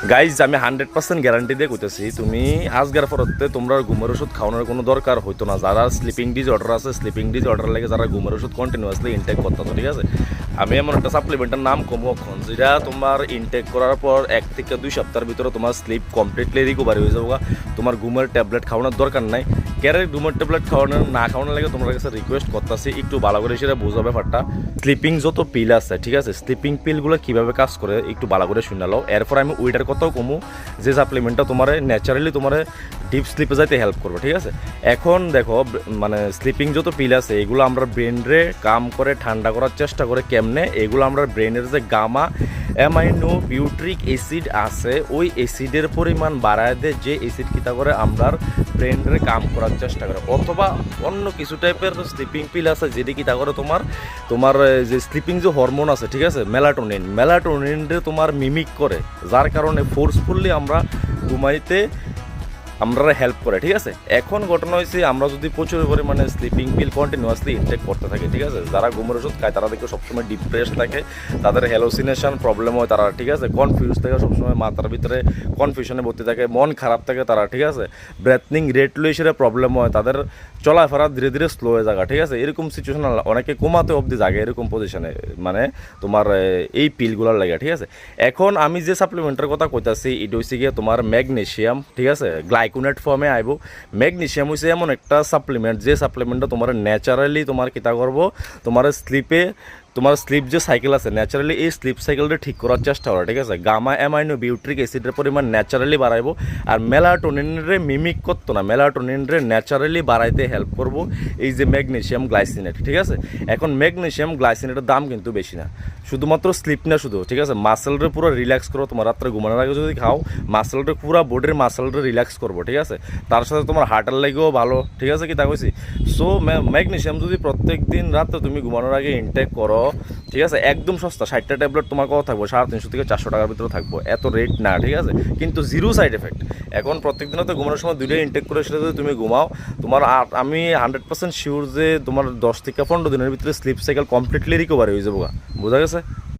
Guys আমি 100% guarantee দিয়ে কইতেছি, তুমি আজকের পরতে তোমরা ঘুমের ওষুধ খাওয়ানোর কোনো দরকার হইতো না। যারা স্লিপিং ডিসঅর্ডার আছে, স্লিপিং ডিসঅর্ডার লাগে যারা ঘুমের ওষুধ কন্টিনিউয়াসলি ইনটেক করতো, ঠিক আছে। আমি এমন একটা সাপ্লিমেন্টের নাম কমক্ষণ যেটা তোমার ইনটেক করার পর 1 থেকে 2 সপ্তাহের ভিতরে তোমার স্লিপ কমপ্লিটলি রিকভারি হয়ে যাবে। তোমার ঘুমের ট্যাবলেট খাওয়ানোর দরকার নাই। ক্যারের ঘুমের ট্যাবলেট খাওয়ানোর না খাওয়ানোর লাগে তোমার কাছে রিকোয়েস্ট করতেছি, একটু ভালো করে সেটা বোঝা ব্যাপারটা। স্লিপিং যত পিল আছে, ঠিক আছে, স্লিপিং পিলগুলো কীভাবে কাজ করে একটু ভালো করে শুনে নাও। এরপর আমি ওইটার কথাও কমু যে সাপ্লিমেন্টটা তোমার ন্যাচারালি তোমার ডিপ স্লিপে যাইতে হেল্প করবে, ঠিক আছে। এখন দেখো, মানে স্লিপিং যত পিল আছে এগুলো আমরা ব্রেনরে কাম করে ঠান্ডা করার চেষ্টা করে কেমনে, এগুলো আমরা ব্রেনের যে গামা অ্যামাইনো বিউট্রিক অ্যাসিড আছে ওই অ্যাসিডের পরিমাণ বাড়ায় দেয়, যে অ্যাসিড কিতা করে আমরা ব্রেনরে কাম করার চেষ্টা করে। অথবা অন্য কিছু টাইপের স্লিপিং পিল আছে যেটি কিতা করে তোমার তোমার যে স্লিপিং যে হরমোন আছে, ঠিক আছে, মেলাটোনিনরে তোমার মিমিক করে, যার কারণে ফোর্সফুলি আমরা ঘুমাইতে আমরা হেল্প করে, ঠিক আছে। এখন ঘটনা হয়েছে আমরা যদি প্রচুর পরিমাণে স্লিপিং পিল কন্টিনিউয়াসলি ইনটেক করতে থাকি, ঠিক আছে, যারা ঘুমের ওষুধ খায় তারা দেখে সবসময় ডিপ্রেস থাকে, তাদের হ্যালোসিনেশন প্রবলেম হয়, তারা, ঠিক আছে, কনফিউজ থাকে, সবসময় মাথার ভিতরে কনফিউশনে ভর্তি থাকে, মন খারাপ থাকে তারা, ঠিক আছে, ব্রেথনিং রেট লইসের প্রবলেম হয়, তাদের চলাফেরা ধীরে ধীরে স্লো হয়ে যাগা, ঠিক আছে। এরকম সিচুয়েশন অনেকে কমাতে অবধি জাগে এরকম পজিশনে, মানে তোমার এই পিলগুলোর লাগে, ঠিক আছে। এখন আমি যে সাপ্লিমেন্টের কথা কইতাছি এটা হচ্ছে গিয়ে তোমার ম্যাগনেশিয়াম, ঠিক আছে, গ্লাইকোনেট ফর্মে আইব। ম্যাগনেশিয়াম হচ্ছে এমন একটা সাপ্লিমেন্ট যে সাপ্লিমেন্টটা তোমার ন্যাচারালি তোমার কিতা করবো, তোমার স্লিপে তোমার স্লিপ যে সাইকেল আছে ন্যাচারালি এই স্লিপ সাইকেলটা ঠিক করার চেষ্টা করে, ঠিক আছে। গামা অ্যামাইনো বিউট্রিক অ্যাসিডের পরিমাণ ন্যাচারালি বাড়াইবো, আর মেলাটোনিনরে মিমিক করতো না, মেলাটোনিনরে ন্যাচারালি বাড়াইতে হেল্প করবো এই যে ম্যাগনেশিয়াম গ্লাইসিনেট, ঠিক আছে। এখন ম্যাগনেশিয়াম গ্লাইসিনেটের দাম কিন্তু বেশি না, শুধুমাত্র স্লিপ না শুধু, ঠিক আছে, মাসেলরে পুরো রিল্যাক্স করো। তোমার রাত্রে ঘুমানোর আগে যদি খাও মাসেলটা পুরো বডির মাসেলটা রিল্যাক্স করবো, ঠিক আছে, তার সাথে তোমার হার্টের লাগেও ভালো, ঠিক আছে, কি তা কইছি। সো ম্যাগনেশিয়াম যদি প্রত্যেক দিন রাত্রে তুমি ঘুমানোর আগে ইনটেক করো, ঠিক আছে, একদম সস্তা, 60টা ট্যাবলেট তোমার কথা থাকবো 350 থেকে 400 টাকার ভিতরে থাকবো, এত রেট না, ঠিক আছে, কিন্তু জিরো সাইড এফেক্ট। এখন প্রত্যেক দিনও তো ঘুমানোর সময় 2টা ইনটেক করে সেটা যদি তুমি ঘুমাও, তোমার আমি 100% শিওর যে তোমার 10 থেকে 15 দিনের ভিতরে স্লিপ সাইকেল কমপ্লিটলি রিকভারি হয়ে যাবো, বোঝা গেছে।